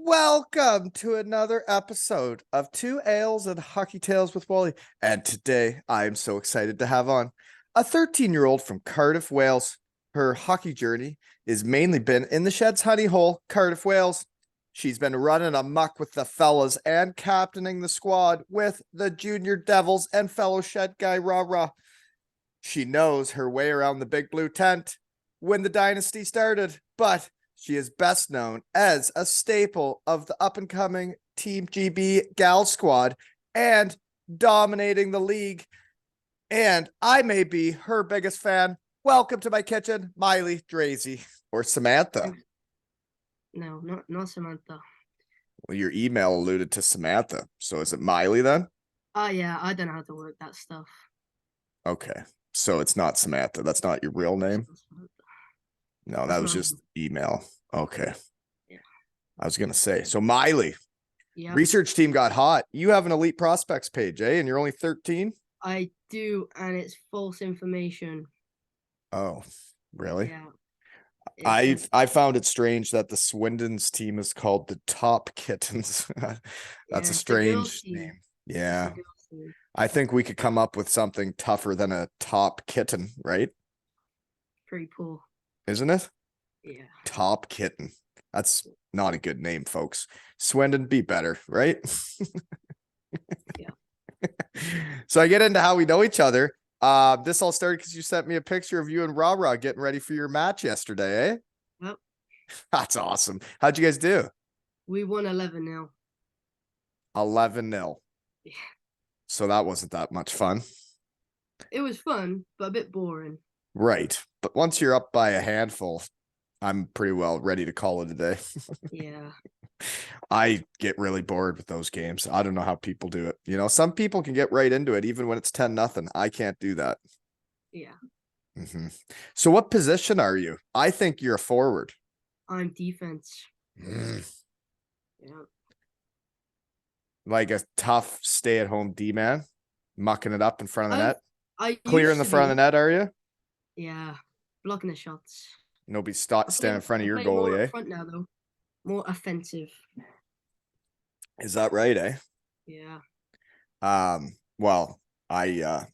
Welcome to another episode of Two Ales and Hockey Tales with Wally. And today I am so excited to have on a 13-year-old from Cardiff, Wales. Her hockey journey has mainly been in the Sheds Honey Hole, Cardiff, Wales. She's been running amok with the fellas and captaining the squad with the Junior Devils and fellow Shed guy RaRa. She knows her way around the big blue tent when the dynasty started, but she is best known as a staple of the up-and-coming Team GB Gal squad and dominating the league. And I may be her biggest fan. Welcome to my kitchen, Miley, Draisey, or Samantha. No, not Samantha. Well, your email alluded to Samantha. So is it Miley then? Yeah, I don't know how to work that stuff. Okay. So it's not Samantha. That's not your real name? No, that was just email. Okay. Yeah. I was going to say. So Miley, yeah. Research team got hot. You have an elite prospects page, eh? And you're only 13? I do, and it's false information. Oh, really? Yeah. I found it strange that the Swindon's team is called the Top Kittens. That's a strange name. Yeah. I think we could come up with something tougher than a top kitten, right? Pretty cool. Isn't it? Yeah. Top Kitten. That's not a good name, folks. Swindon, be better, right? Yeah. So I get into how we know each other. This all started because you sent me a picture of you and RaRa getting ready for your match yesterday, eh? Yep. That's awesome. How'd you guys do? We won 11-0. 11-0. Yeah. So that wasn't that much fun. It was fun, but a bit boring. Right. But once you're up by a handful, I'm pretty well ready to call it a day. Yeah. I get really bored with those games. I don't know how people do it. You know, some people can get right into it even when it's 10-0. I can't do that. Yeah. Mm-hmm. So what position are you? I think you're a forward. I'm defense. Yeah. Like a tough stay-at-home D-man, mucking it up in front of the net. Clear in the front of the net, are you? Yeah. Blocking the shots. Nobody stand in front of your goalie, eh? Front now, though. More offensive. Is that right, eh? Yeah. Well, a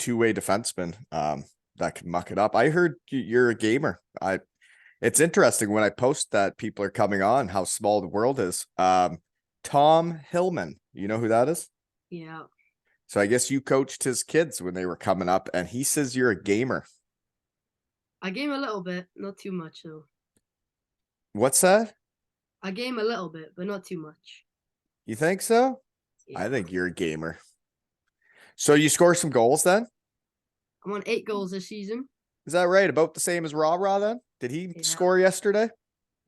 two-way defenseman that can muck it up. I heard you're a gamer. It's interesting when I post that people are coming on, how small the world is. Tom Hillman, you know who that is? Yeah. So I guess you coached his kids when they were coming up, and he says you're a gamer. I game a little bit, not too much though. What's that? I game a little bit, but not too much. You think so? Yeah. I think you're a gamer. So you score some goals then? I'm on 8 goals this season. Is that right? About the same as RaRa then? Did he score yesterday?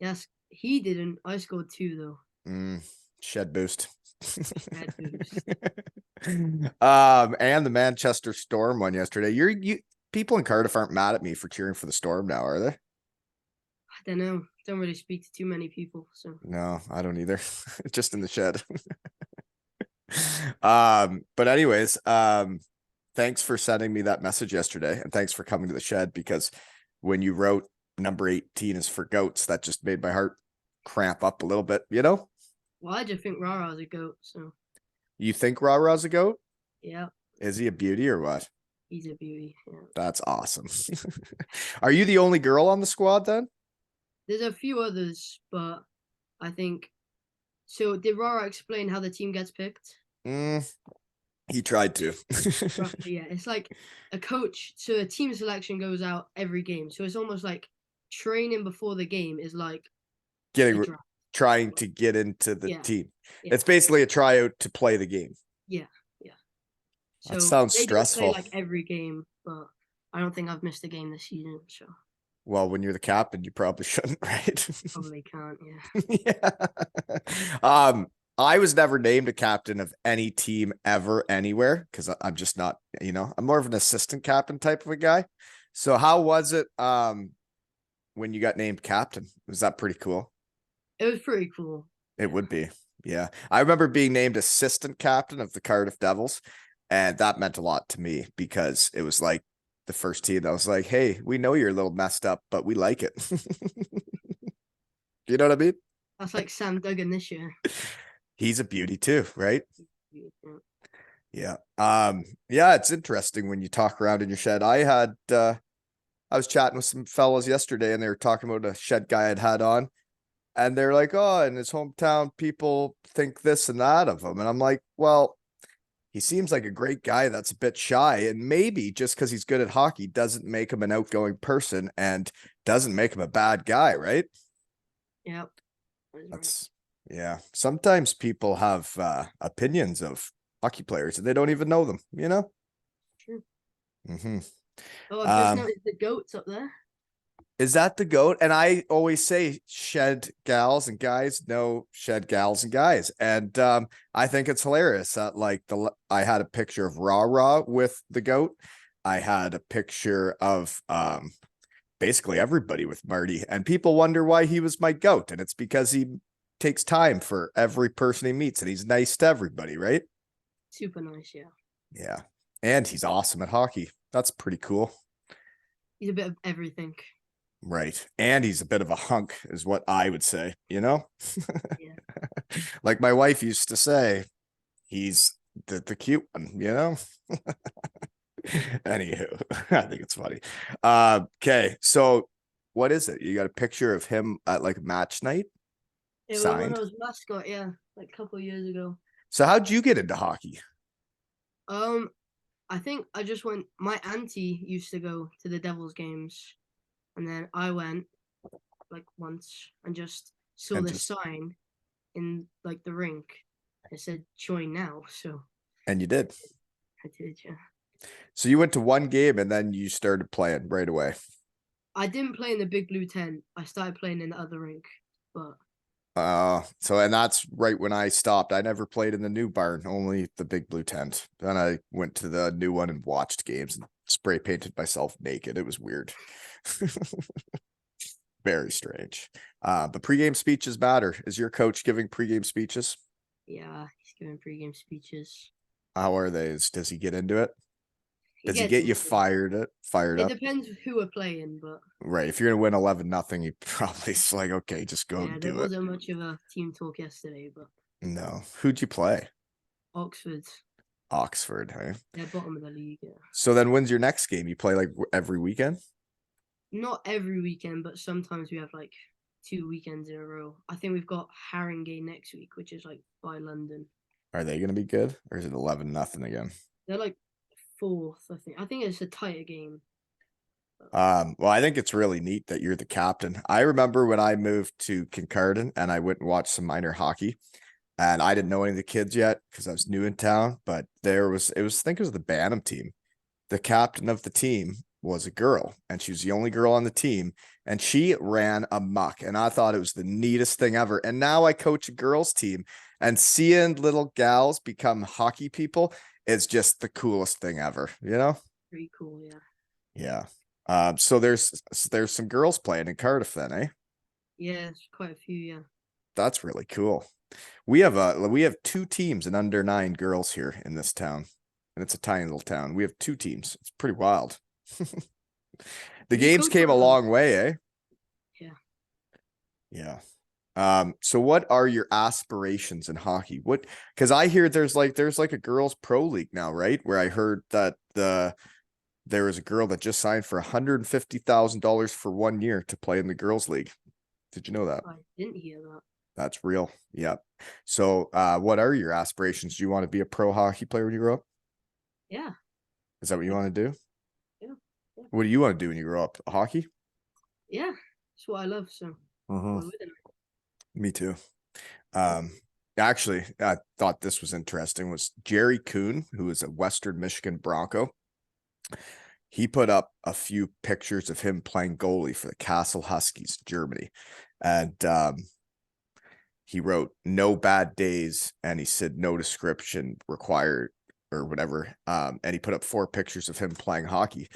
Yes, he didn't. I scored 2 though. Shed boost. Shed boost. And the Manchester Storm won yesterday. You people in Cardiff aren't mad at me for cheering for the Storm now, are they? I don't know. Don't really speak to too many people, so. No, I don't either. Just in the shed. But anyways, thanks for sending me that message yesterday, and thanks for coming to the shed, because when you wrote number 18 is for goats, that just made my heart cramp up a little bit, you know? Well, I just think RaRa's a goat, so. You think RaRa's a goat? Yeah. Is he a beauty or what? He's a beauty, yeah. That's awesome. Are you the only girl on the squad then? There's a few others, but I think... So, did RaRa explain how the team gets picked? He tried to. Roughly, yeah. It's like a coach, so a team selection goes out every game. So it's almost like training before the game is like trying to get into the team. Yeah. It's basically a tryout to play the game. Yeah, yeah. So that sounds stressful. They play like every game, but I don't think I've missed a game this season. So. Well, when you're the captain, you probably shouldn't, right? Probably can't, yeah. Yeah. I was never named a captain of any team ever, anywhere, because I'm just not, you know, I'm more of an assistant captain type of a guy. So how was it when you got named captain? Was that pretty cool? It was pretty cool. It would be. Yeah. I remember being named assistant captain of the Cardiff Devils, and that meant a lot to me because it was like the first team that was like, hey, we know you're a little messed up, but we like it. You know what I mean? That's like Sam Duggan this year. He's a beauty too, right? Yeah. Yeah. Yeah, it's interesting when you talk around in your shed. I was chatting with some fellows yesterday and they were talking about a shed guy I'd had on. And they're like, oh, in his hometown, people think this and that of him. And I'm like, well, he seems like a great guy that's a bit shy. And maybe just because he's good at hockey doesn't make him an outgoing person and doesn't make him a bad guy, right? Yep. That is right. That's, yeah. Sometimes people have opinions of hockey players and they don't even know them, you know? True. Mm-hmm. Oh, I've just noticed the goats up there. Is that the goat? And I always say shed gals and guys, no shed gals and guys. And I think it's hilarious that like I had a picture of RaRa with the goat. I had a picture of basically everybody with Marty, and people wonder why he was my goat. And it's because he takes time for every person he meets and he's nice to everybody, right? Super nice, yeah. Yeah. And he's awesome at hockey. That's pretty cool. He's a bit of everything. Right. And he's a bit of a hunk, is what I would say, you know? Yeah. Like my wife used to say, he's the cute one, you know? Anywho, I think it's funny. Okay. So what is it? You got a picture of him at like match night? It was when I Signed? was mascot, yeah, like a couple of years ago. So how'd you get into hockey? I think I just went. My auntie used to go to the Devils games, and then I went like once and just saw And this just sign in like the rink. It said join now, so and you did. I did. Yeah, So you went to one game and then you started playing right away. I didn't play in the big blue tent. I started playing in the other rink, but So and that's right when I stopped. I never played in the new barn, only the big blue tent. Then I went to the new one and watched games and spray painted myself naked. It was weird. Very strange. But pregame speeches matter. Is your coach giving pregame speeches? yeah, he's giving pregame speeches. How are they? Does he get into it? He Does he gets get you into it. fired It up? depends who we're playing, but Right. If you're gonna win 11-0, he probably is like, okay, just go yeah, and there do it. wasn't much of a team talk yesterday, but No. Who'd you play? Oxford, Oxford, hey? they're bottom of the league. Yeah. So then when's your next game? You play like every weekend? Not every weekend, but sometimes we have like 2 weekends in a row. I think we've got Haringey next week, which is like by London. Are they gonna be good? Or is it 11-0 again? They're like fourth, I think. I think it's a tighter game. Well, I think it's really neat that you're the captain. I remember when I moved to Kincardine and I went and watched some minor hockey, and I didn't know any of the kids yet because I was new in town, but I think it was the Bantam team. The captain of the team was a girl, and she was the only girl on the team, and she ran amok, and I thought it was the neatest thing ever. And now I coach a girls team, and seeing little gals become hockey people is just the coolest thing ever, you know? Pretty cool, yeah. Yeah. So there's some girls playing in Cardiff then, eh? Yeah, it's quite a few, yeah. That's really cool. We have two teams in under 9 girls here in this town. And it's a tiny little town. We have two teams. It's pretty wild. The You games coach came one a of them? long way, eh? Yeah. Yeah. So what are your aspirations in hockey? Because I hear there's like a girls pro league now, right? Where I heard that there was a girl that just signed for $150,000 for 1 year to play in the girls league. Did you know that? I didn't hear that. That's real. Yep. So what are your aspirations? Do you want to be a pro hockey player when you grow up? Yeah. Is that what you want to do? Yeah. What do you want to do when you grow up? Hockey? Yeah. It's what I love, so Mm-hmm. go with it. Me too. Actually, I thought this was interesting. Was Jerry Kuhn, who is a Western Michigan Bronco. He put up a few pictures of him playing goalie for the Castle Huskies, Germany, and he wrote "no bad days," and he said "no description required" or whatever. And he put up 4 pictures of him playing hockey,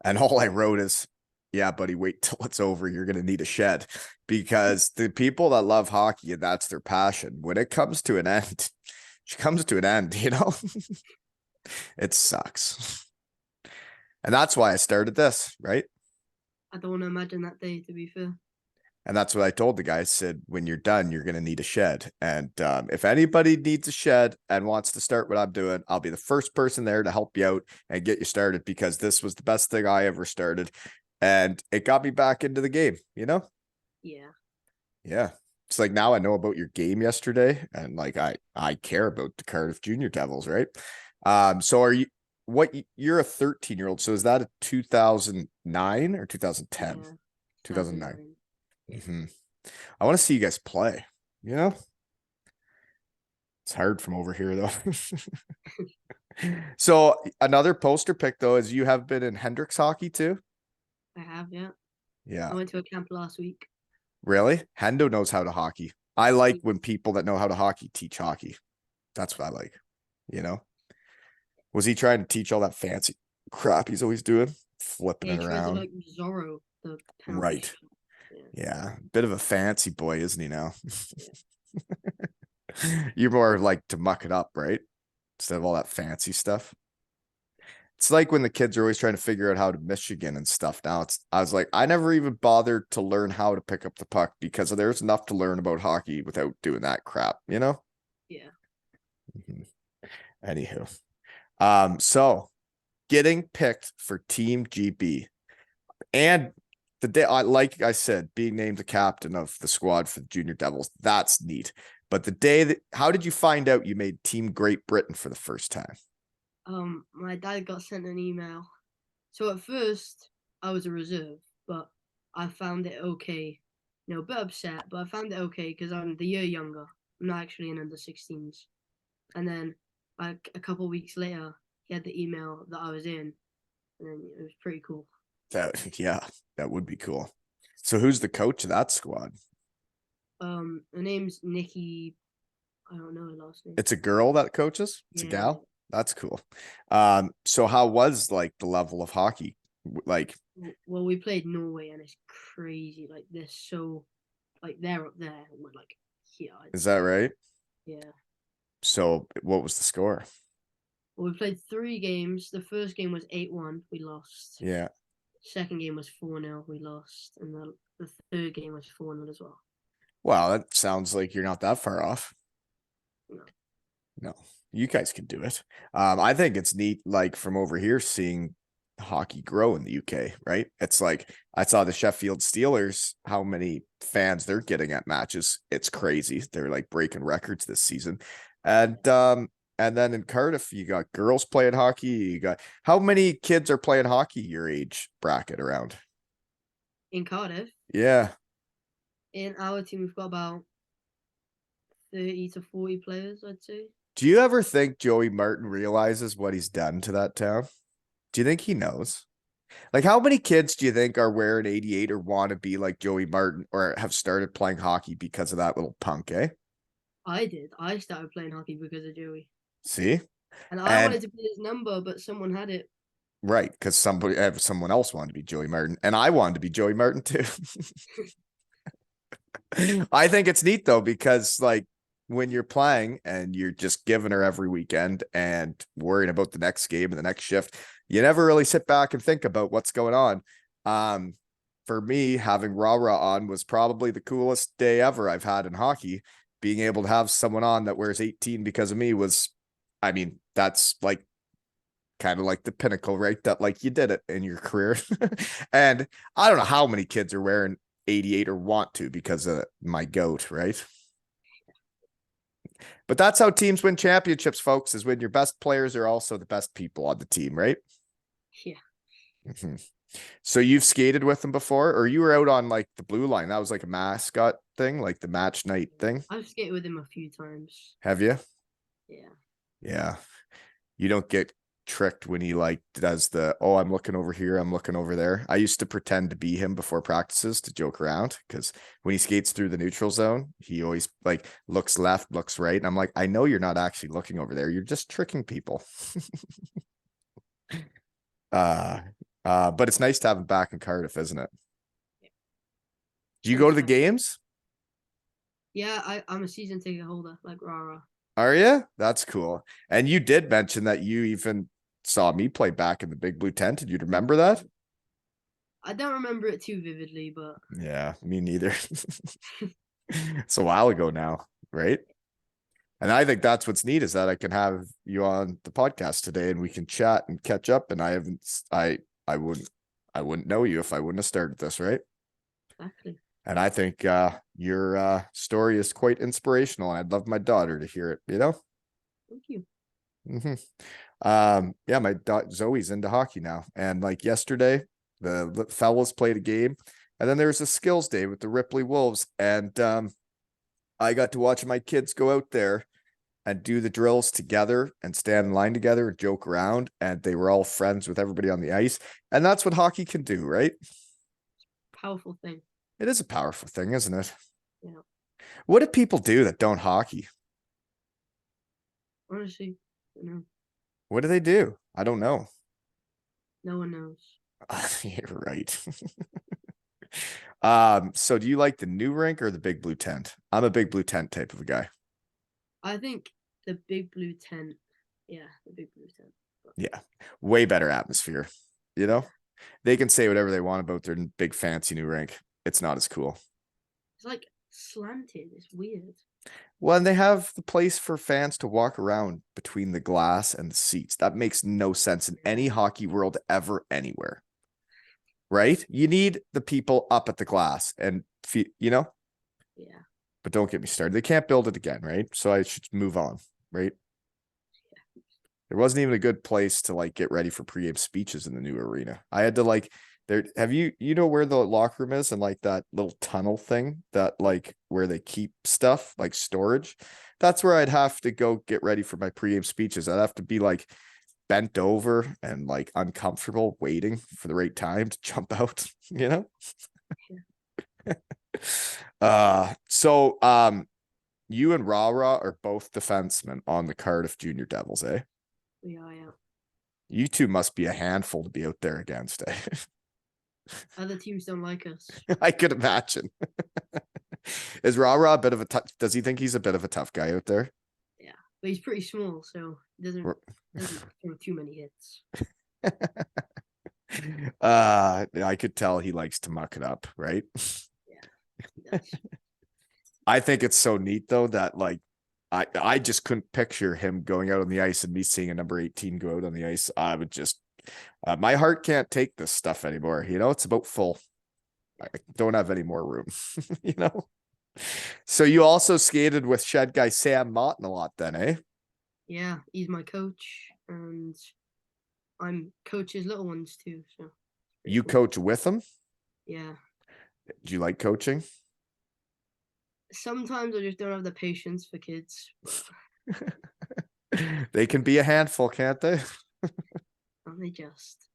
and all I wrote is, "Yeah, buddy, wait till it's over. You're gonna need a shed," because the people that love hockey and that's their passion, when it comes to an end, it comes to an end. You know, it sucks. And that's why I started this, right? I don't want to imagine that day, to be fair. And that's what I told the guy. I said, when you're done, you're going to need a shed. And if anybody needs a shed and wants to start what I'm doing, I'll be the first person there to help you out and get you started, because this was the best thing I ever started. And it got me back into the game, you know? Yeah. Yeah. It's like now I know about your game yesterday, and like I care about the Cardiff Junior Devils, right? So are you you're a 13-year-old, so is that a 2009 or 2010? Yeah. 2009. 2009. Yeah. Mm-hmm. I want to see you guys play, you know? It's hard from over here though. So another poster pick though is you have been in Hendricks hockey too? I have, yeah. Yeah. I went to a camp last week. Really? Hendo knows how to hockey. I like when people that know how to hockey teach hockey. That's what I like, you know? Was he trying to teach all that fancy crap he's always doing? Flipping Yeah, it he tried to around. like Zorro the penalty Right. shot. Yeah. Yeah. Bit of a fancy boy, isn't he now? Yeah. You're more like to muck it up, right? Instead of all that fancy stuff. It's like when the kids are always trying to figure out how to Michigan and stuff. Now I was like, I never even bothered to learn how to pick up the puck because there's enough to learn about hockey without doing that crap, you know? Yeah. Mhm. Anywho. So getting picked for Team GB, and the day like I said, being named the captain of the squad for the Junior Devils, that's neat. But the day that, how did you find out you made Team Great Britain for the first time? My dad got sent an email. So at first I was a reserve, but I found it okay. You know, a bit upset, but I found it okay because I'm the year younger. I'm not actually in under 16s. And then like a couple of weeks later, he had the email that I was in, and then it was pretty cool. That yeah, that would be cool. So who's the coach of that squad? Her name's Nikki. I don't know her last name. It's a girl that coaches? It's a Yeah. gal? That's cool. So how was like the level of hockey? Like, Well, we played Norway, and it's crazy. Like they're so, like they're up there, and we're like here. I'd is that say. right? Yeah. So what was the score? Well, we played 3 games. The first game was 8-1. We lost. Yeah. Second game was 4-0. We lost, and the third game was 4-0 as well. Wow, that sounds like you're not that far off. No. No, you guys can do it. I think it's neat, like from over here, seeing hockey grow in the UK, right? It's like I saw the Sheffield Steelers, how many fans they're getting at matches. It's crazy. They're like breaking records this season. And then in Cardiff, you got girls playing hockey. You got how many kids are playing hockey your age bracket around? In Cardiff, Yeah. in our team, we've got about 30 to 40 players, I'd say. Do you ever think Joey Martin realizes what he's done to that town? Do you think he knows? Like, how many kids do you think are wearing 88 or want to be like Joey Martin or have started playing hockey because of that little punk, eh? I did. I started playing hockey because of Joey. See? And I And wanted to be his number, but someone had it. right, because someone else wanted to be Joey Martin, and I wanted to be Joey Martin too. I think it's neat though, because like when you're playing and you're just giving her every weekend and worrying about the next game and the next shift, you never really sit back and think about what's going on. For me, having RaRa on was probably the coolest day ever I've had in hockey. Being able to have someone on that wears 18 because of me was, I mean, that's like kind of like the pinnacle, right? That like you did it in your career. And I don't know how many kids are wearing 88 or want to because of my goat, right? But that's how teams win championships, folks, is when your best players are also the best people on the team, right? Yeah. Mm-hmm. So you've skated with them before, or you were out on like the blue line? That was like a mascot thing, like the match night thing. I've skated with him a few times. Have you? Yeah. Yeah. You don't get tricked when he like does the, oh, I'm looking over here, I'm looking over there. I used to pretend to be him before practices to joke around, because when he skates through the neutral zone, he always like looks left, looks right. And I'm like, I know you're not actually looking over there. You're just tricking people. But it's nice to have him back in Cardiff, isn't it? Do you go to the games? Yeah, I'm a season ticket holder, like RaRa. Are you? That's cool. And you did mention that you even saw me play back in the Big Blue Tent. Did you remember that? I don't remember it too vividly, but Yeah, me neither. It's a while ago now, right? And I think that's what's neat is that I can have you on the podcast today and we can chat and catch up. And I wouldn't know you if I wouldn't have started this, right? exactly. And I think your story is quite inspirational. And I'd love my daughter to hear it, you know? Thank you. Yeah, my daughter Zoe's into hockey now. And like yesterday, the fellas played a game. And then there was a skills day with the Ripley Wolves. And I got to watch my kids go out there and do the drills together and stand in line together and joke around. And they were all friends with everybody on the ice. And that's what hockey can do, right? Powerful thing. It is a powerful thing, isn't it? Yeah. What do people do that don't hockey? Honestly, no, What do they do? I don't know. no one knows. You're right. So do you like the new rink or the big blue tent? I'm a big blue tent type of a guy. I think the big blue tent. Yeah, the big blue tent. Yeah. Way better atmosphere. You know? They can say whatever they want about their big fancy new rink. It's not as cool. It's like slanted. It's weird. Well, and they have the place for fans to walk around between the glass and the seats. That makes no sense in any hockey world ever, anywhere. Right? You need the people up at the glass and, you know? Yeah. But don't get me started. They can't build it again, right? So I should move on, right? Yeah. There wasn't even a good place to like get ready for pregame speeches in the new arena. I had to like there. Have you know where the locker room is and like that little tunnel thing that like where they keep stuff like storage? That's where I'd have to go get ready for my pregame speeches. I'd have to be like bent over and like uncomfortable waiting for the right time to jump out, you know? So you and RaRa are both defensemen on the Cardiff Junior Devils, eh? Yeah, yeah. You two must be a handful to be out there against, eh? Other teams don't like us. I could imagine. Is RaRa a bit of a tough? Does he think he's a bit of a tough guy out there? Yeah, but he's pretty small, so he doesn't throw too many hits. I could tell he likes to muck it up, right? Yeah. I think it's so neat though that like I just couldn't picture him going out on the ice and me seeing a number 18 go out on the ice. I would just my heart can't take this stuff anymore. You know, it's about full. I don't have any more room, you know. So you also skated with shed guy Sam Motton a lot then, eh? Yeah, he's my coach, and I'm coach his little ones too. So You cool. coach with him? Yeah. Do you like coaching? Sometimes I just don't have the patience for kids. They can be a handful, can't they? And they just.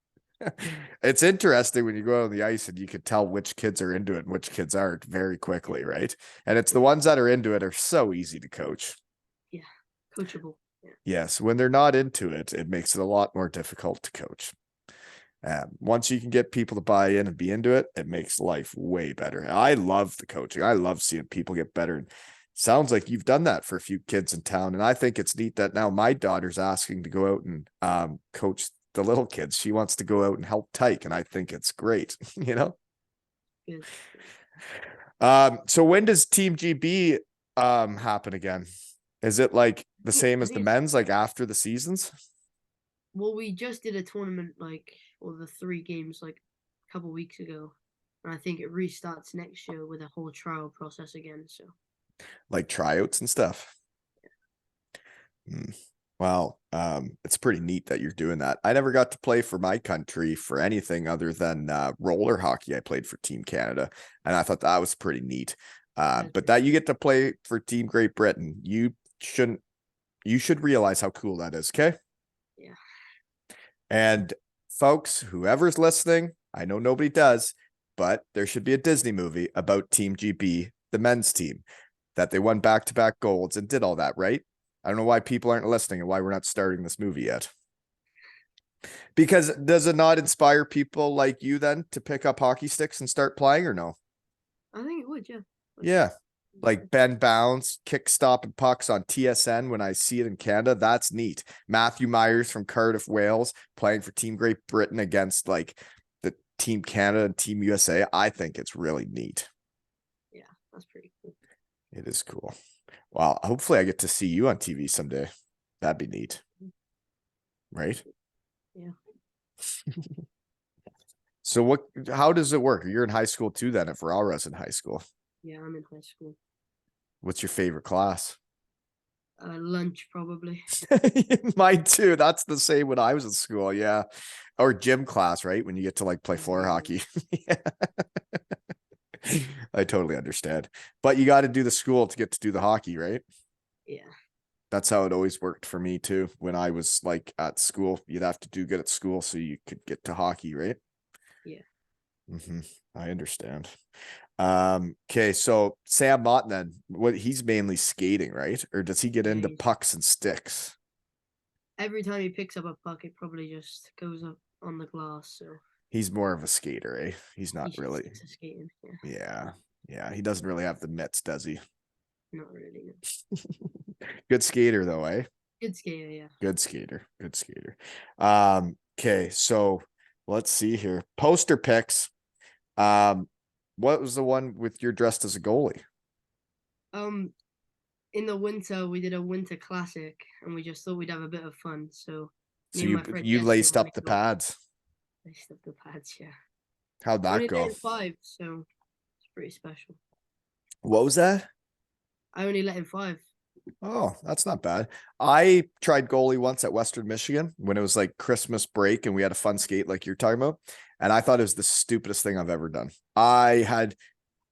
It's interesting when you go out on the ice and you can tell which kids are into it and which kids aren't very quickly, right? And it's the ones that are into it are so easy to coach. Yeah, coachable. Yeah. Yes, when they're not into it, it makes it a lot more difficult to coach. Once you can get people to buy in and be into it, it makes life way better. I love the coaching. I love seeing people get better. And sounds like you've done that for a few kids in town. And I think it's neat that now my daughter's asking to go out and coach the little kids. She wants to go out and help Tyke, and I think it's great, you know? Good. So when does Team GB happen again? Is it like the same as the men's, like after the seasons? Well, we just did a tournament or the 3 games like a couple weeks ago. And I think it restarts next year with a whole trial process again. So like tryouts and stuff. Well, it's pretty neat that you're doing that. I never got to play for my country for anything other than roller hockey. I played for Team Canada, and I thought that was pretty neat. But that you get to play for Team Great Britain, you should realize how cool that is, okay? Yeah. And folks, whoever's listening, I know nobody does, but there should be a Disney movie about Team GB, the men's team, that they won back-to-back golds and did all that, right? I don't know why people aren't listening and why we're not starting this movie yet. Because does it not inspire people like you then to pick up hockey sticks and start playing, or no? I think it would, yeah. Yeah. Like Ben Bounds, kick stopping pucks on TSN when I see it in Canada. That's neat. Matthew Myers from Cardiff, Wales, playing for Team Great Britain against like Team Canada and Team USA. I think it's really neat. Yeah, that's pretty cool. It is cool. Well, hopefully I get to see you on TV someday. That'd be neat. Right? Yeah. So how does it work? You're in high school too then, if RaRa's in high school. Yeah, I'm in high school. What's your favorite class? Lunch probably. Mine too. That's the same when I was in school. Yeah. Or gym class, right? When you get to like play floor hockey. I totally understand. But you got to do the school to get to do the hockey, right? Yeah. That's how it always worked for me too. When I was like at school, you'd have to do good at school so you could get to hockey, right? Yeah. I understand. Okay, so Sam Mott then, he's mainly skating, right? Or does he get Yeah, into pucks and sticks? every time he picks up a puck, it probably just goes up on the glass. So He's more of a skater, eh? He's not he really. sticks to skating. Yeah, Yeah. Yeah. He doesn't really have the mitts, does he? not really. No. Good skater though, eh? Good skater, yeah. Good skater. Good skater. Okay, so let's see here. Poster pics. What was the one with you're dressed as a goalie? In the winter we did a winter classic, and we just thought we'd have a bit of fun. So me So and you my friend you Jesse laced were up like, the "Oh, pads. laced up the pads." Yeah, How'd I that only let go? in 5, so it's pretty special. What was that? I only let in 5. Oh, that's not bad. I tried goalie once at Western Michigan when it was like Christmas break and we had a fun skate like you're talking about. And I thought it was the stupidest thing I've ever done. I had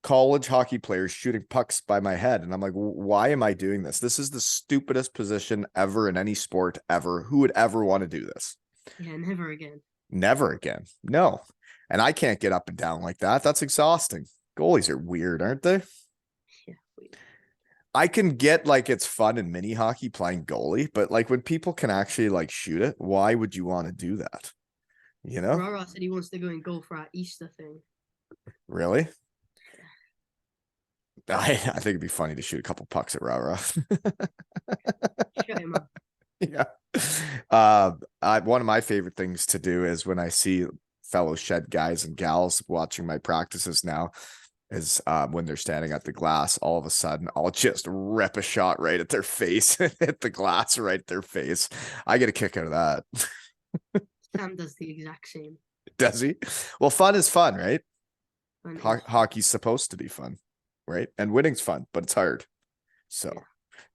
college hockey players shooting pucks by my head. And I'm like, why am I doing this? This is the stupidest position ever in any sport ever. Who would ever want to do this? Yeah, never again. Never again. No. And I can't get up and down like that. That's exhausting. Goalies are weird, aren't they? Yeah, wait. I can get like it's fun in mini hockey playing goalie, but like when people can actually like shoot it, why would you want to do that? You know? RaRa said he wants to go and goal for our Easter thing. Really? I think it'd be funny to shoot a couple pucks at RaRa. Shut him up. Yeah. One of my favorite things to do is when I see fellow shed guys and gals watching my practices now is when they're standing at the glass, all of a sudden I'll just rip a shot right at their face and hit the glass right at their face. I get a kick out of that. Sam does the exact same. Does he? Well, fun is fun, right? And Hockey's supposed to be fun, right? And winning's fun, but it's hard. So Yeah.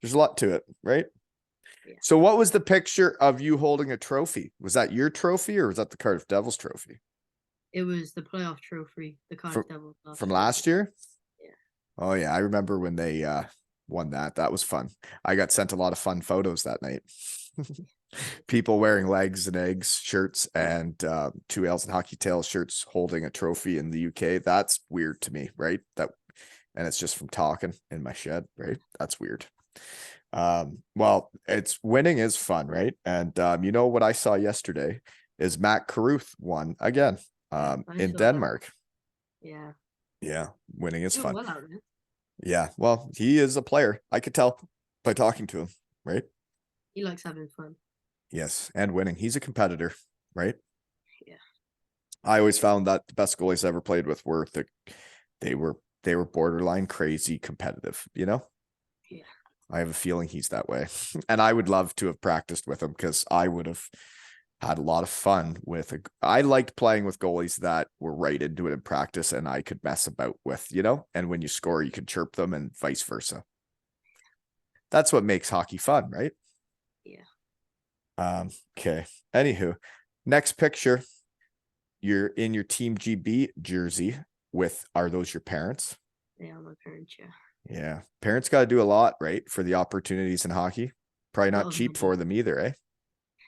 there's a lot to it, right? Yeah. So what was the picture of you holding a trophy? Was that your trophy or was that the Cardiff Devils trophy? It was the playoff trophy, the Cardiff Devils From last year? Yeah. Oh yeah, I remember when they won that. That was fun. I got sent a lot of fun photos that night. People wearing legs and eggs shirts and 2Ls and hockey tails shirts holding a trophy in the UK. That's weird to me, right? And it's just from talking in my shed, right? That's weird. Well, it's winning is fun, right? And you know what I saw yesterday is Matt Caruth won again in Denmark. Yeah. Yeah, winning is fun. Well out there. Yeah, well, he is a player. I could tell by talking to him, right? He likes having fun. Yes, and winning. He's a competitor, right? Yeah. I always found that the best goalies I ever played with were they were borderline crazy competitive, you know? Yeah. I have a feeling he's that way. And I would love to have practiced with him because I would have had a lot of fun I liked playing with goalies that were right into it in practice and I could mess about with, you know, and when you score, you can chirp them and vice versa. That's what makes hockey fun, right? Yeah. Okay. Anywho, next picture, you're in your Team GB jersey are those your parents? They are my parents, yeah. Yeah. Parents got to do a lot, right? For the opportunities in hockey. Probably not cheap for them either, eh?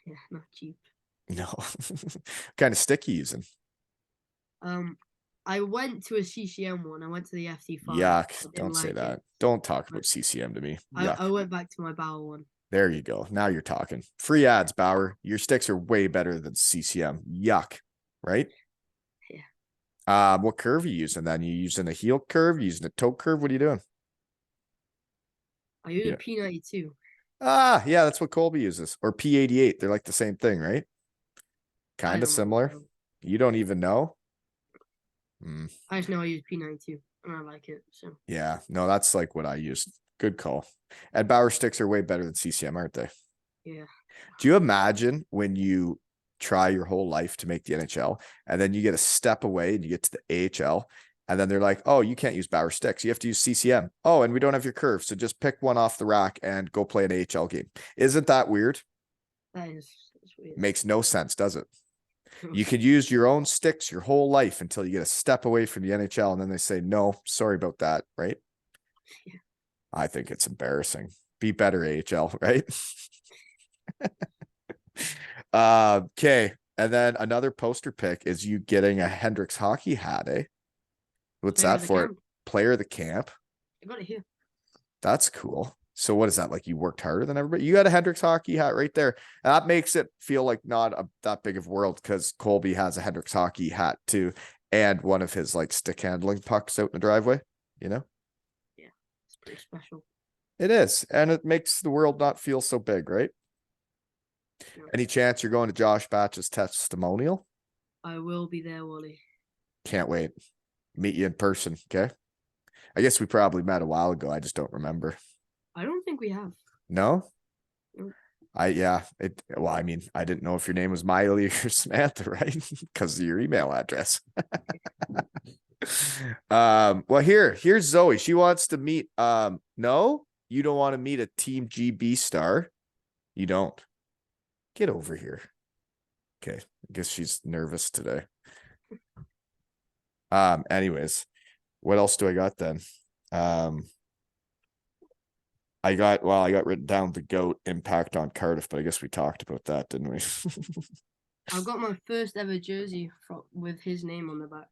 Yeah, not cheap. No. Kind of stick you using? I went to a CCM one. I went to the FT5. Yuck. Don't say that. Don't talk about CCM to me. Yuck. I went back to my Bauer one. There you go. Now you're talking. Free ads, Bauer. Your sticks are way better than CCM. Yuck. Right? Yeah. What curve are you using then? You using a heel curve? You using a toe curve? What are you doing? I use a P92. Yeah, that's what Colby uses. Or P88. They're like the same thing, right? Kind of similar. You don't even know? Mm, I just know I use P92 and I like it. So yeah, no, that's like what I used. Good call. And Bauer sticks are way better than CCM, aren't they? yeah, Do you imagine when you try your whole life to make the NHL and then you get a step away and you get to the AHL and then they're like, oh, you can't use Bauer sticks. You have to use CCM. Oh, and we don't have your curve. So just pick one off the rack and go play an AHL game. Isn't that weird? that's weird. Makes no sense, does it? You could use your own sticks your whole life until you get a step away from the NHL and then they say, no, sorry about that, right? Yeah. I think it's embarrassing. Be better, AHL, right? Okay. And then another poster pick is you getting a Hendrix hockey hat, eh? What's Player that of the for? camp. Player of the camp? I got it here. That's cool. So what is that? Like you worked harder than everybody? You got a Hendrix hockey hat right there. And that makes it feel like not that big of a world because Colby has a Hendrix hockey hat too. And one of his like stick handling pucks out in the driveway, you know? Yeah, it's pretty special. It is. And it makes the world not feel so big, right? Yeah. Any chance you're going to Josh Batch's testimonial? I will be there, Wally. Can't wait. Meet you in person. Okay. I guess we probably met a while ago. I just don't remember. I don't think we have. No? Nope. Well, I mean, I didn't know if your name was Miley or Samantha, right? Because of your email address. Well, here's Zoe. She wants to meet no, you don't want to meet a Team GB star. You don't. Get over here. Okay. I guess she's nervous today. Anyways, what else do I got then? I got written down the GOAT impact on Cardiff, but I guess we talked about that, didn't we? I've got my first ever jersey with his name on the back.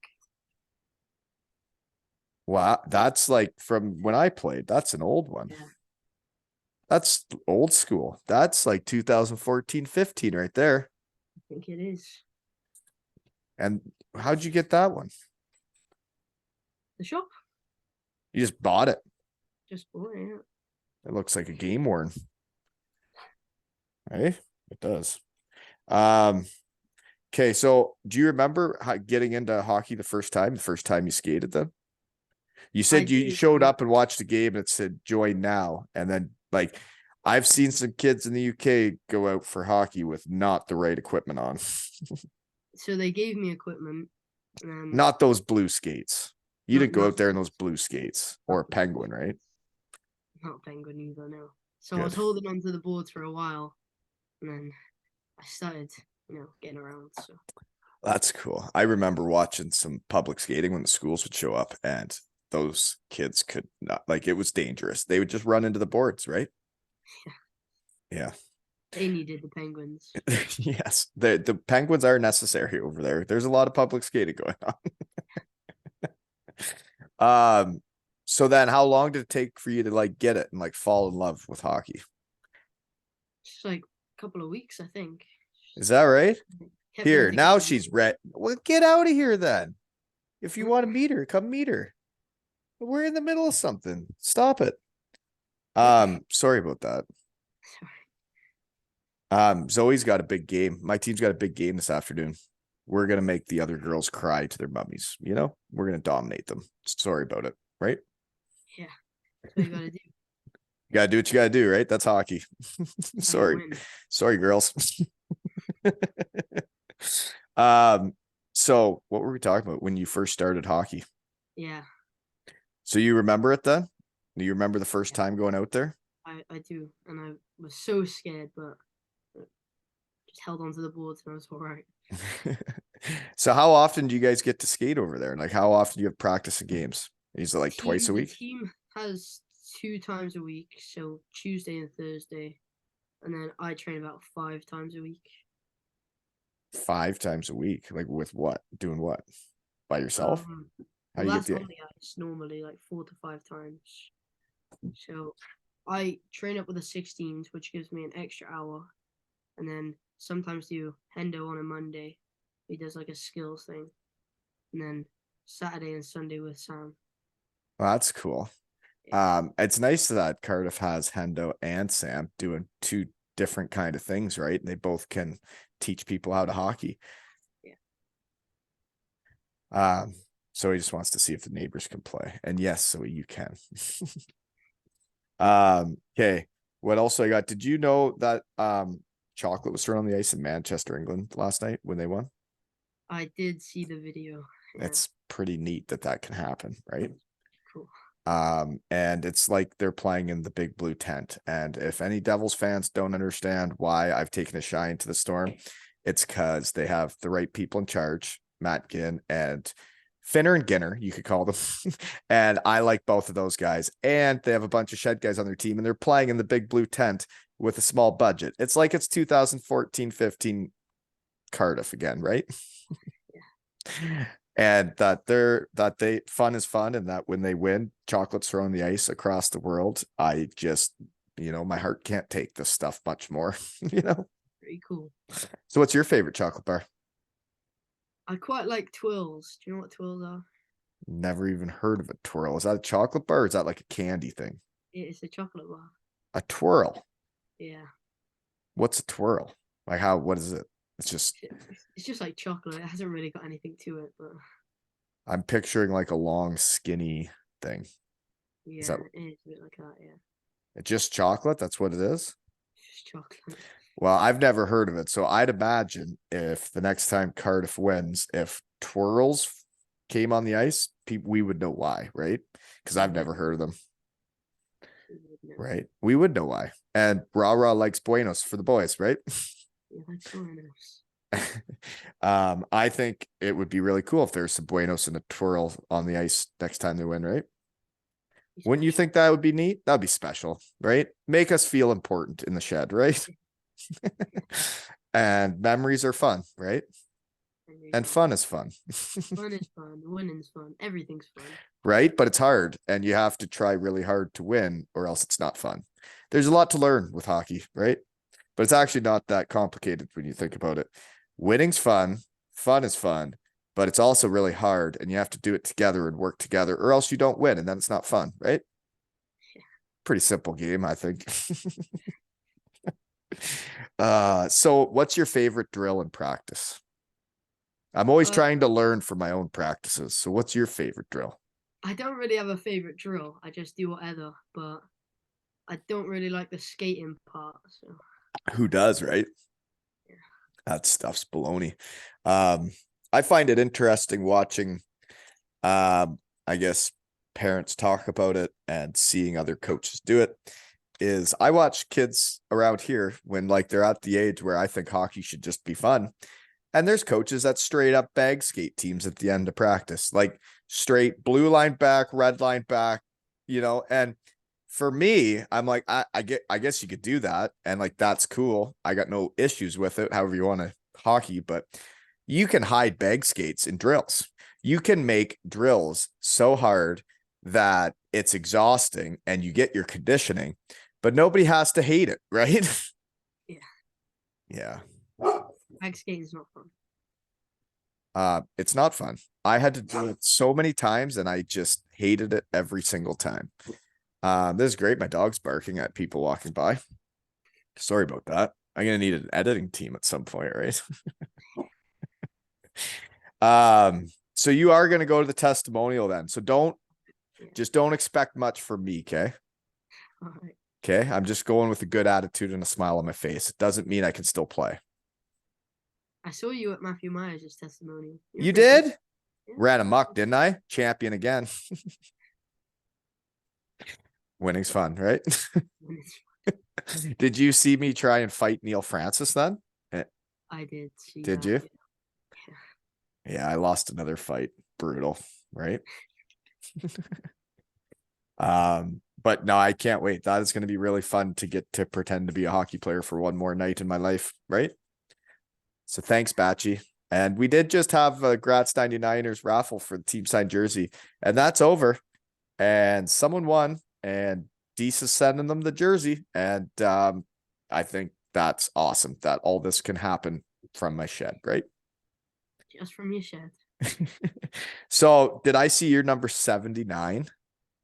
Wow, that's like from when I played. That's an old one. Yeah. That's old school. That's like 2014, 15 right there. I think it is. And how'd you get that one? The shop? You just bought it. Just bought it, yeah. It looks like a game worn. Hey, it does. Okay, so do you remember getting into hockey the first time you skated then? You said you showed up and watched the game and it said join now. And then like I've seen some kids in the UK go out for hockey with not the right equipment on. So they gave me equipment. Not those blue skates. You didn't go not out there in those blue skates or a penguin, right? Not penguin either, no. So Good. I was holding onto the boards for a while and then I started, getting around. So That's cool. I remember watching some public skating when the schools would show up and those kids could not, like, it was dangerous. They would just run into the boards, right? Yeah. They needed the penguins. Yes. The penguins are necessary over there. There's a lot of public skating going on. So then how long did it take for you to like get it and like fall in love with hockey? Just like a couple of weeks, I think. Is that right? Kept Here, going to now games. she's red. Well, get out of here then. If you want to meet her, come meet her. We're in the middle of something. Stop it. Sorry about that. Zoe's got a big game. My team's got a big game this afternoon. We're gonna make the other girls cry to their mummies. We're gonna dominate them. Sorry about it, right? Yeah, that's what you gotta do. You gotta do what you gotta do, right? That's hockey. Sorry, girls. So what were we talking about when you first started hockey? Yeah. So you remember it then? Do you remember the first time going out there? I do, and I was so scared, but just held onto the boards and I was all right. So how often do you guys get to skate over there? Like how often do you have practice and games? Is it like twice a The week? team has 2 times a week, so Tuesday and Thursday, and then I train about 5 times a week. 5 times a week? Like with what? Doing what? By yourself? How Well, you get that's the on the ice normally, like 4 to 5 times. So I train up with the 16s, which gives me an extra hour, and then sometimes do Hendo on a Monday. He does like a skills thing, and then Saturday and Sunday with Sam. Well, that's cool. It's nice that Cardiff has Hendo and Sam doing two different kind of things, right? They both can teach people how to hockey. Yeah. So he just wants to see if the neighbors can play. And yes, so you can. Okay. What else I got? Did you know that chocolate was thrown on the ice in Manchester, England last night when they won? I did see the video. Yeah, It's pretty neat that that can happen, right? cool. And it's like they're playing in the big blue tent. And if any Devils fans don't understand why I've taken a shine to the Storm, it's because they have the right people in charge, Matt Ginn and Finner and Ginner, you could call them. And I like both of those guys. And they have a bunch of shed guys on their team, and they're playing in the big blue tent with a small budget. It's like it's 2014-15 Cardiff again, right? And that fun is fun, and that when they win, chocolate's thrown the ice across the world. I just, my heart can't take this stuff much more, Pretty cool. So what's your favorite chocolate bar? I quite like Twirls. Do you know what Twirls are? Never even heard of a twirl. Is that a chocolate bar, or is that like a candy thing? It's a chocolate bar. A twirl. Yeah. What's a twirl? Like what is it? It's just like chocolate. It hasn't really got anything to it, but I'm picturing like a long, skinny thing. yeah, it is a bit like that. Yeah, It's just chocolate. That's what it is. it's just chocolate. Well, I've never heard of it. So I'd imagine if the next time Cardiff wins, if twirls came on the ice, we would know why, right? Because I've never heard of them. Right. We would know why. And RaRa likes Buenos for the boys, right? Yeah, like Buenos. I think it would be really cool if there's some Buenos and a twirl on the ice next time they win, right? Wouldn't you think that would be neat? That'd be special, right? Make us feel important in the shed, right? And memories are fun, right? And fun is fun. Fun is fun. Winning's fun. Everything's fun. Right? But it's hard, and you have to try really hard to win, or else it's not fun. There's a lot to learn with hockey, right? But it's actually not that complicated when you think about it. Winning's fun. Fun is fun, but it's also really hard, and you have to do it together and work together, or else you don't win, and then it's not fun, right? Yeah. Pretty simple game, I think. So what's your favorite drill in practice? I'm always trying to learn for my own practices. So what's your favorite drill? I don't really have a favorite drill. I just do whatever, but I don't really like the skating part. So Who does, right? yeah. That stuff's baloney. I find it interesting watching, I guess, parents talk about it and seeing other coaches do it. Is I watch kids around here when like they're at the age where I think hockey should just be fun. And there's coaches that straight up bag skate teams at the end of practice, like straight blue line back, red line back, and for me, I'm like, I guess you could do that. And like, that's cool. I got no issues with it. However you want to hockey, but you can hide bag skates in drills. You can make drills so hard that it's exhausting and you get your conditioning, but nobody has to hate it. Right. Yeah. Yeah. Bag skating is not fun. It's not fun. I had to do it so many times and I just hated it every single time. This is great. My dog's barking at people walking by. Sorry about that. I'm gonna need an editing team at some point, right? So you are gonna go to the testimonial then. So don't expect much from me, okay? All right. Okay. I'm just going with a good attitude and a smile on my face. It doesn't mean I can still play. I saw you at Matthew Myers' testimonial. You did? Yeah. Ran a muck, didn't I? Champion again. Winning's fun, right? Did you see me try and fight Neil Francis then? I did see Did that. you? Yeah, I lost another fight. Brutal, right? But no, I can't wait. That is going to be really fun to get to pretend to be a hockey player for one more night in my life, right? So thanks, Batchy. And we did just have a Gratz 99ers raffle for the team signed jersey, and that's over. And someone won, and Dees is sending them the jersey. And I think that's awesome that all this can happen from my shed, right? Just from your shed. So did I see your number 79?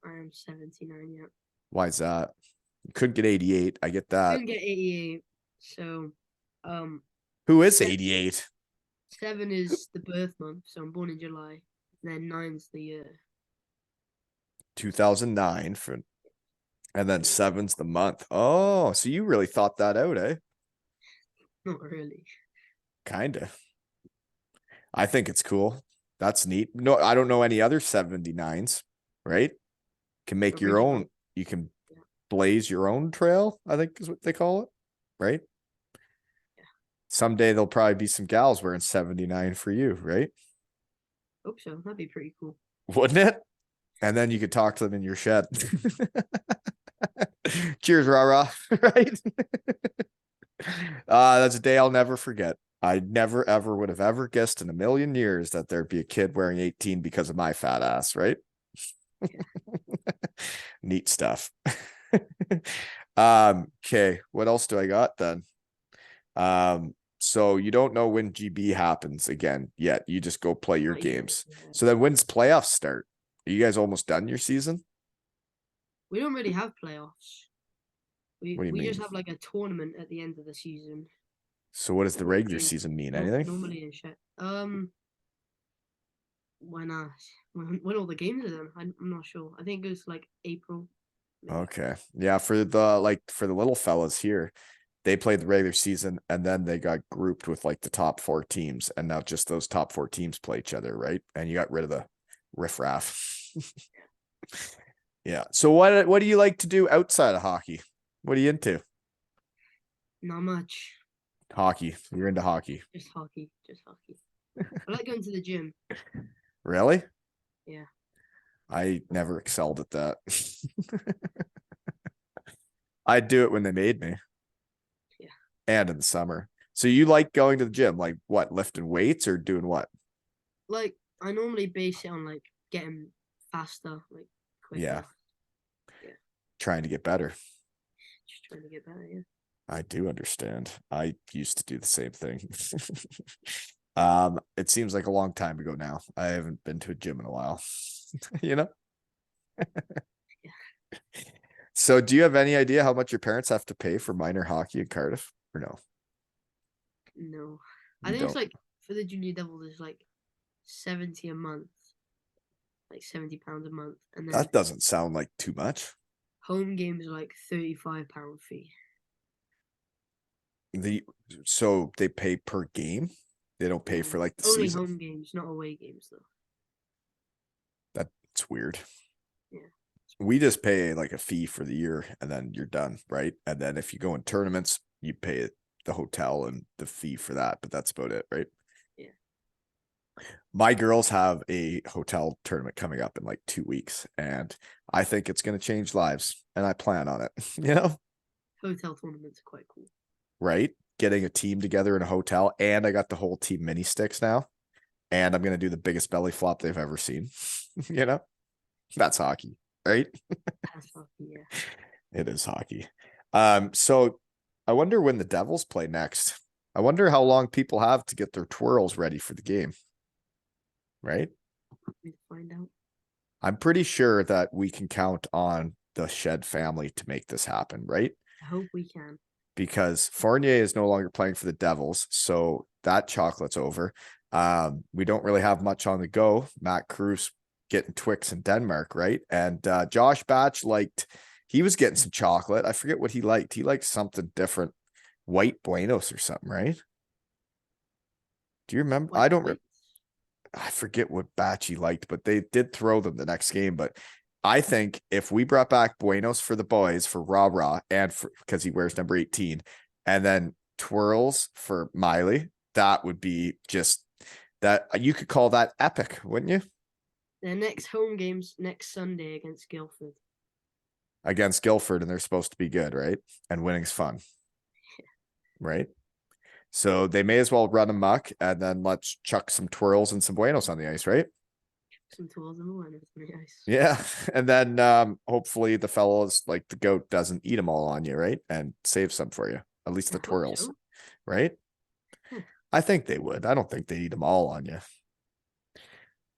I am 79, yeah. Why is that? You couldn't get 88. I get that. Couldn't get 88. So who is 88? 7 is the birth month, so I'm born in July. then 9's the year. 2009 for, and then 7's the month. Oh, so you really thought that out, eh? Not really. Kinda. I think it's cool. That's neat. No, I don't know any other 79s, right? Can make your Original. own, you can blaze your own trail, I think is what they call it, right? Yeah. Someday there'll probably be some gals wearing 79 for you, right? Hope so. That'd be pretty cool. Wouldn't it? And then you could talk to them in your shed. Cheers, RaRa, right? That's a day I'll never forget. I never ever would have ever guessed in a million years that there'd be a kid wearing 18 because of my fat ass, right? Neat stuff. Okay, what else do I got then? So you don't know when GB happens again yet. You just go play your Not yet, games. yeah. So then when's playoffs start? Are you guys almost done your season? We don't really have playoffs. What do you We mean? just have like a tournament at the end of the season. So what does the regular season mean? Anything? Normally in shit. When all the games are done, I'm not sure. I think it's like April. Maybe. Okay. Yeah, for the little fellas here, they played the regular season and then they got grouped with like the top 4 teams, and now just those top 4 teams play each other, right? And you got rid of the riffraff. Yeah. So what do you like to do outside of hockey? What are you into? Not much. Hockey. You're into hockey. Just hockey. Just hockey. I like going to the gym. Really? Yeah. I never excelled at that. I'd do it when they made me. Yeah. And in the summer. So you like going to the gym, like what, lifting weights or doing what? Like I normally base it on like getting faster, like quicker. Yeah. Yeah. Trying to get better. Just trying to get better, yeah. I do understand. I used to do the same thing. It seems like a long time ago now. I haven't been to a gym in a while. You know? Yeah. So do you have any idea how much your parents have to pay for minor hockey in Cardiff or no? No. I You think don't. it's like for the Junior Devils it's like 70 a month. Like £70 a month. And then That doesn't sound like too much. home games are like £35 fee. So they pay per game. They don't pay Yeah. for like the Only season. home games, not away games though. That's weird. Yeah. We just pay like a fee for the year and then you're done, right? And then if you go in tournaments, you pay the hotel and the fee for that, but that's about it, right? Yeah. My girls have a hotel tournament coming up in like 2 weeks, and I think it's going to change lives, and I plan on it. You know, Hotel tournaments are quite cool. right? Getting a team together in a hotel, and I got the whole team mini sticks now, and I'm going to do the biggest belly flop they've ever seen. You know, that's hockey, right? That's hockey, yeah. It is hockey. So I wonder when the Devils play next. I wonder how long people have to get their twirls ready for the game. Right? We find out. I'm pretty sure that we can count on the Shed family to make this happen, right? I hope we can. Because Fournier is no longer playing for the Devils, so that chocolate's over. We don't really have much on the go. Matt Cruz getting Twix in Denmark, right? And Josh Batch he was getting some chocolate. I forget what he liked. He liked something different, white Buenos or something, right? Do you remember? I forget what batch he liked, but they did throw them the next game. But I think if we brought back Buenos for the boys for RaRa and because he wears number 18, and then Twirls for Miley, that would be just that you could call that epic, wouldn't you? Their next home game's next Sunday against Guildford. Against Guildford, and they're supposed to be good, right? And winning's fun. Right? So they may as well run a muck and then let's chuck some Twirls and some Buenos on the ice, right? Some Twirls and Buenos on the ice. Yeah. And then hopefully the fellows like the goat doesn't eat them all on you, right? And save some for you. At least the Twirls, so. right? Yeah. I think they would. I don't think they eat them all on you.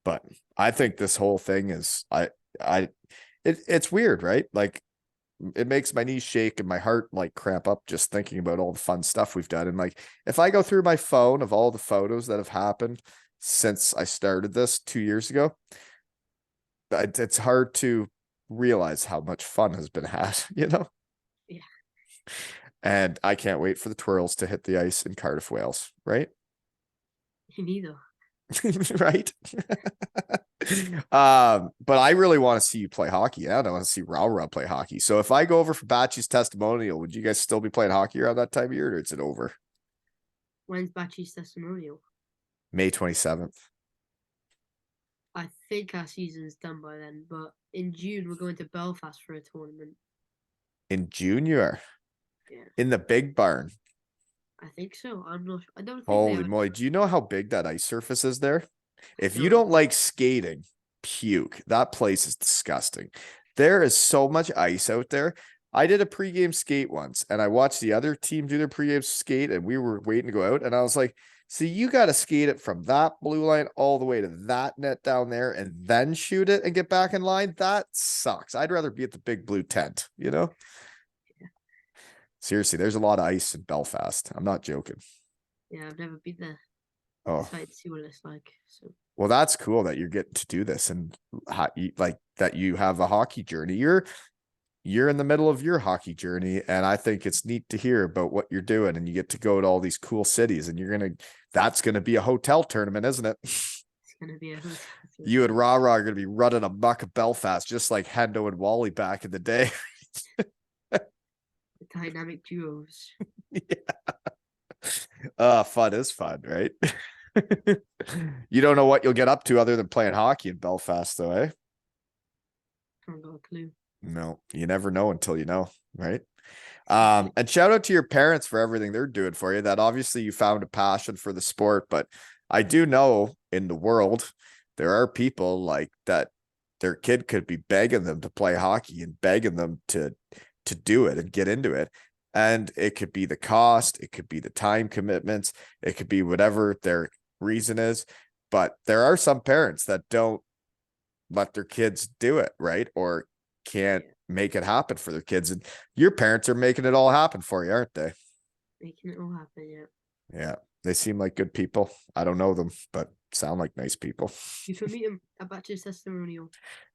But I think this whole thing is it's weird, right? Like it makes my knees shake and my heart like cramp up just thinking about all the fun stuff we've done. And like if I go through my phone of all the photos that have happened since I started this 2 years ago. It's hard to realize how much fun has been had, you know? Yeah. And I can't wait for the Twirls to hit the ice in Cardiff, Wales, right? Me neither. Right? But I really want to see you play hockey. And I want to see RaRa play hockey. So if I go over for Batchy's testimonial, would you guys still be playing hockey around that time of year, or is it over? When's Batchy's testimonial? May 27th. I think our season's done by then, but in June we're going to Belfast for a tournament. In junior. Yeah. In the big barn. I think so. I'm not. I don't think. Holy moly! Do you know how big that ice surface is there? If you No. don't like skating, puke. That place is disgusting. There is so much ice out there. I did a pregame skate once, and I watched the other team do their pregame skate, and we were waiting to go out, and I was like, "See, you got to skate it from that blue line all the way to that net down there, and then shoot it and get back in line. That sucks. I'd rather be at the big blue tent, you know." Yeah. Seriously, there's a lot of ice in Belfast. I'm not joking. Yeah, I've never been there. Oh, Excited to see what it's like. So. Well, that's cool that you're getting to do this and like that you have a hockey journey. You're in the middle of your hockey journey, and I think it's neat to hear about what you're doing, and you get to go to all these cool cities, and that's gonna be a hotel tournament, isn't it? It's gonna be a hotel. You and RaRa are gonna be running a muck of Belfast, just like Hendo and Wally back in the day. The dynamic duos. Yeah. Fun is fun, right? You don't know what you'll get up to other than playing hockey in Belfast, though, eh? I haven't got a clue. No, you never know until you know, right? And shout out to your parents for everything they're doing for you. That obviously you found a passion for the sport, but I do know in the world there are people like that. Their kid could be begging them to play hockey and begging them to do it and get into it. And it could be the cost, it could be the time commitments, it could be whatever their reason is. But there are some parents that don't let their kids do it, right? Or can't make it happen for their kids. And your parents are making it all happen for you, aren't they? Making it all happen, yeah. Yeah. They seem like good people. I don't know them, but sound like nice people. You can meet him at Batch's testimonial.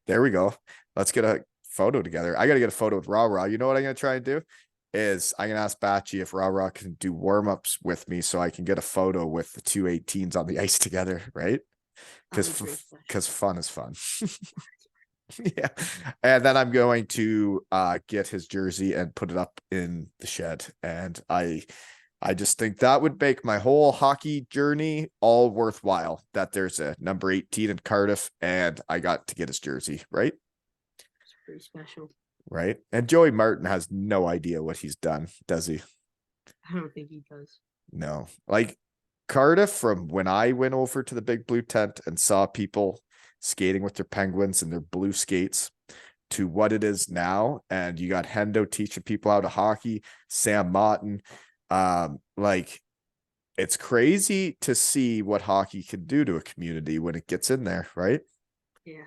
There we go. Let's get a photo together. I got to get a photo with RaRa. You know what I'm going to try and do? Is I'm going to ask Batchy if RaRa can do warm-ups with me so I can get a photo with the 218s on the ice together, right? Because fun is fun. Yeah. And then I'm going to get his jersey and put it up in the shed. And I just think that would make my whole hockey journey all worthwhile, that there's a number 18 in Cardiff and I got to get his jersey, right? It's pretty special. Right. And Joey Martin has no idea what he's done, does he? I don't think he does. No. Like Cardiff, from when I went over to the big blue tent and saw people skating with their penguins and their blue skates, to what it is now. And you got Hendo teaching people how to hockey, Sam Motton. Like it's crazy to see what hockey can do to a community when it gets in there, right? Yeah.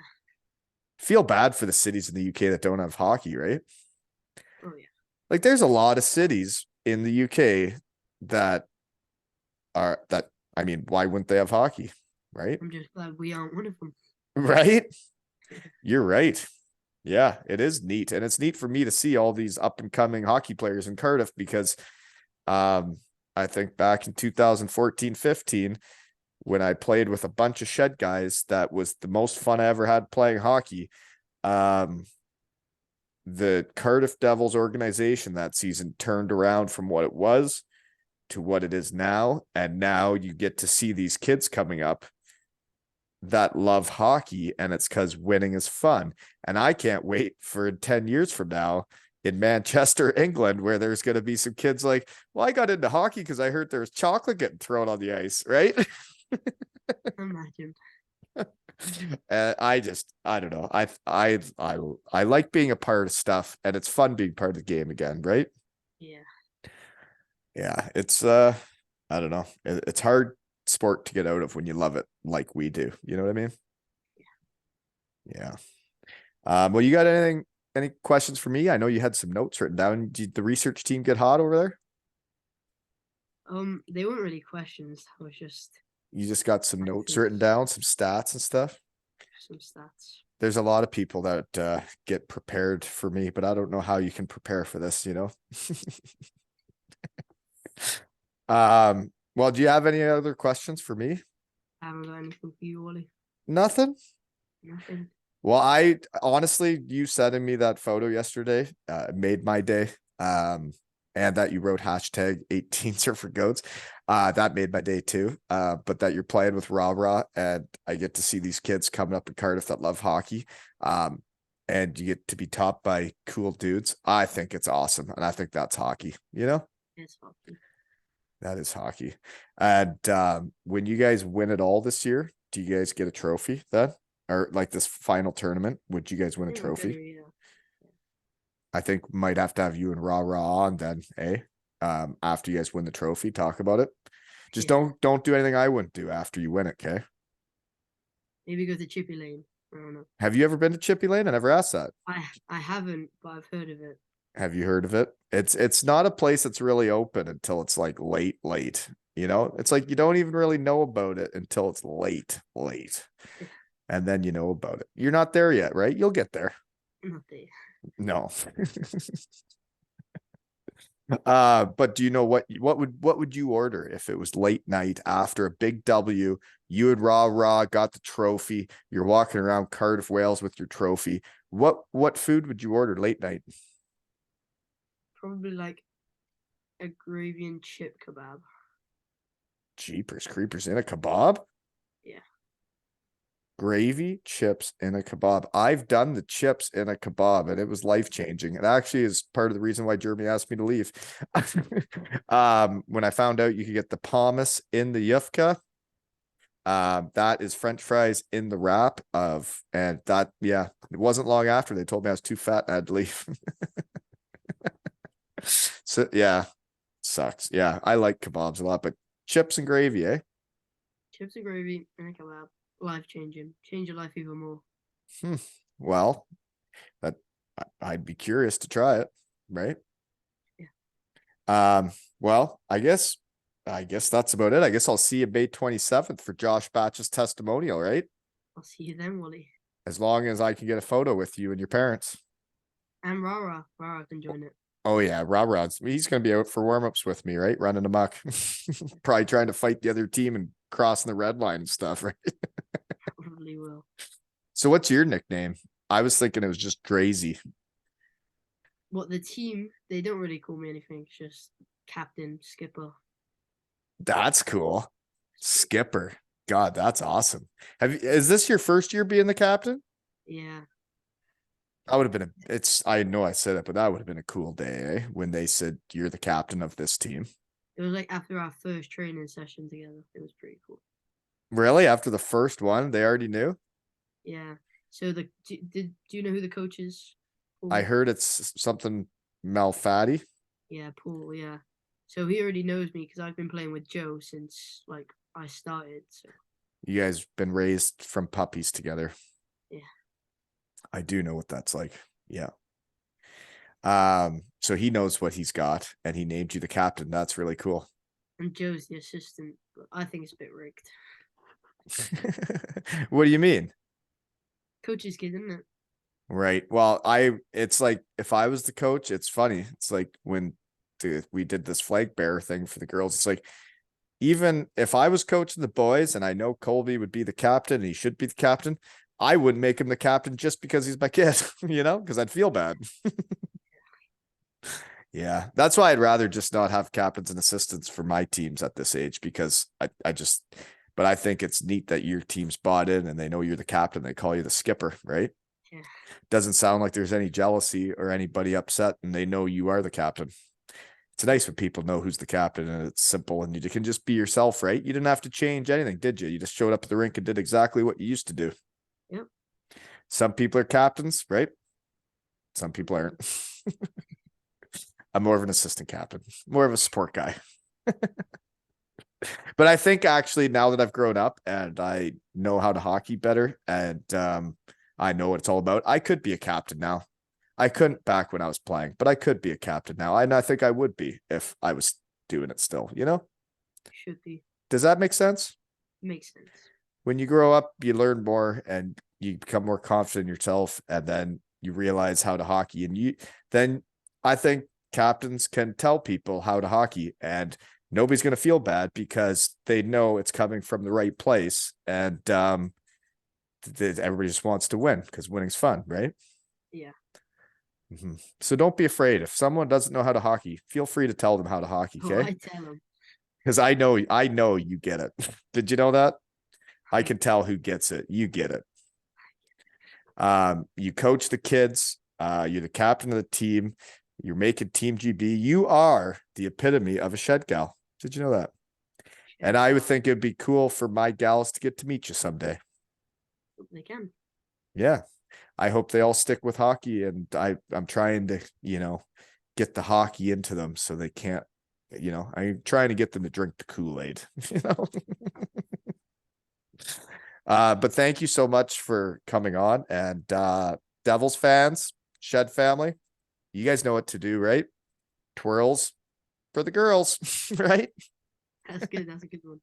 Feel bad for the cities in the UK that don't have hockey, right? Oh yeah. Like there's a lot of cities in the UK that I mean, why wouldn't they have hockey? Right? I'm just glad we aren't one of them. Right? You're right. Yeah, it is neat. And it's neat for me to see all these up and coming hockey players in Cardiff because I think back in 2014-15, when I played with a bunch of shed guys, that was the most fun I ever had playing hockey. The Cardiff Devils organization that season turned around from what it was to what it is now. And now you get to see these kids coming up that love hockey, and it's because winning is fun. And I can't wait for 10 years from now in Manchester, England, where there's going to be some kids like, well, I got into hockey because I heard there was chocolate getting thrown on the ice, right? Imagine. I don't know. I like being a part of stuff, and it's fun being part of the game again, right? Yeah. Yeah, it's I don't know. It's hard sport to get out of when you love it like we do. You know what I mean? Yeah. Well, you got any questions for me? I know you had some notes written down. Did the research team get hot over there? They weren't really questions. I was just You just got some I notes think written down, some stats and stuff. some stats. There's a lot of people that get prepared for me, but I don't know how you can prepare for this, you know? Well, do you have any other questions for me? I haven't got anything for you, Ollie. Nothing? Nothing. Well, I honestly, you sending me that photo yesterday, made my day. And that you wrote hashtag 18 surfer goats. That made my day too. But that you're playing with RaRa and I get to see these kids coming up in Cardiff that love hockey. And you get to be taught by cool dudes. I think it's awesome. And I think that's hockey, you know? It's hockey. That is hockey. And when you guys win it all this year, do you guys get a trophy then? Or like this final tournament, would you guys win a I think trophy? yeah. I think might have to have you and RaRa on then, eh? After you guys win the trophy, talk about it. Just Yeah. don't do anything I wouldn't do after you win it, okay? Maybe go to Chippy Lane. I don't know. Have you ever been to Chippy Lane? I never asked that. I haven't, but I've heard of it. Have you heard of it? It's not a place that's really open until it's like late. You know, it's like you don't even really know about it until it's late. And then you know about it. You're not there yet, right? You'll get there. Not there. No. But do you know what would you order if it was late night after a big W? You and RaRa got the trophy. You're walking around Cardiff, Wales with your trophy. What food would you order late night? Probably like a gravy and chip kebab. Jeepers creepers in a kebab? Yeah. Gravy, chips, and a kebab. I've done the chips in a kebab and it was life-changing. It actually is part of the reason why Jeremy asked me to leave. When I found out you could get the pommes in the yufka, that is French fries in the wrap of, and that, yeah, it wasn't long after they told me I was too fat and I had to leave. So yeah, sucks. Yeah, I like kebabs a lot, but chips and gravy, eh? Chips and gravy and a kebab. Life changing. Change your life even more. Well, that I'd be curious to try it, right? Yeah. Well, I guess that's about it. I guess I'll see you May 27th for Josh Batch's testimonial, right? I'll see you then, Wally. As long as I can get a photo with you and your parents. And RaRa. RaRa can join it. Oh yeah, RaRa's he's gonna be out for warm-ups with me, right? Running amok. Probably trying to fight the other team and crossing the red line and stuff, right? Probably will. So what's your nickname? I was thinking it was just Draisey. What the team, they don't really call me anything, it's just captain, skipper. That's cool. Skipper. God, that's awesome. Is this your first year being the captain? Yeah. That would have been I know I said it, but that would have been a cool day, eh? When they said you're the captain of this team. It was like after our first training session together. It was pretty cool. Really? After the first one, they already knew? Yeah. So do you know who the coach is? Paul? I heard it's something Malfatti. Yeah, Paul, yeah. So he already knows me because I've been playing with Joe since like I started. So You guys been raised from puppies together. yeah. I do know what that's like. Yeah. So he knows what he's got and he named you the captain. That's really cool. And Joe's the assistant, but I think it's a bit rigged. What do you mean? Coach's kid, isn't it? Right. Well, it's like if I was the coach, it's funny. It's like when we did this flag bearer thing for the girls. It's like, even if I was coaching the boys and I know Colby would be the captain and he should be the captain, I wouldn't make him the captain just because he's my kid, you know, because I'd feel bad. Yeah, that's why I'd rather just not have captains and assistants for my teams at this age, because but I think it's neat that your team's bought in and they know you're the captain. They call you the skipper, right? Yeah. Doesn't sound like there's any jealousy or anybody upset, and they know you are the captain. It's nice when people know who's the captain and it's simple and you can just be yourself, right? You didn't have to change anything, did you? You just showed up at the rink and did exactly what you used to do. Yep. Some people are captains, right? Some people aren't. I'm more of an assistant captain, more of a support guy. But I think actually now that I've grown up and I know how to hockey better and I know what it's all about, I could be a captain now. I couldn't back when I was playing, but I could be a captain now. And I think I would be if I was doing it still, you know? Should be. Does that make sense? Makes sense. When you grow up, you learn more and you become more confident in yourself, and then you realize how to hockey. And then I think captains can tell people how to hockey, and nobody's going to feel bad because they know it's coming from the right place. And everybody just wants to win because winning's fun, right? Yeah. Mm-hmm. So don't be afraid. If someone doesn't know how to hockey, feel free to tell them how to hockey, Oh, okay? I tell them. Because I know you get it. Did you know that? I can tell who gets it. You get it. You coach the kids. You're the captain of the team. You're making Team GB. You are the epitome of a shed gal. Did you know that? And I would think it'd be cool for my gals to get to meet you someday. They can. Yeah. I hope they all stick with hockey, and I'm trying to, get the hockey into them so they can't, I'm trying to get them to drink the Kool-Aid, but thank you so much for coming on, and Devils fans, Shed family, you guys know what to do, right? Twirls for the girls, right? That's good. That's a good one.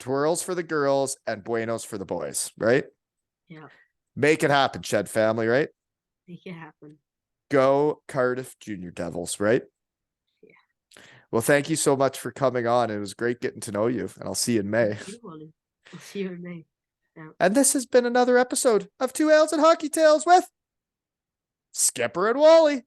Twirls for the girls and Buenos for the boys, right? Yeah. Make it happen, Shed family, right? Make it happen. Go Cardiff Junior Devils, right? Yeah. Well, thank you so much for coming on. It was great getting to know you, and I'll see you in May. I'll see you in May. Yeah. And this has been another episode of Two Ales and Hockey Tales with Skipper and Wally.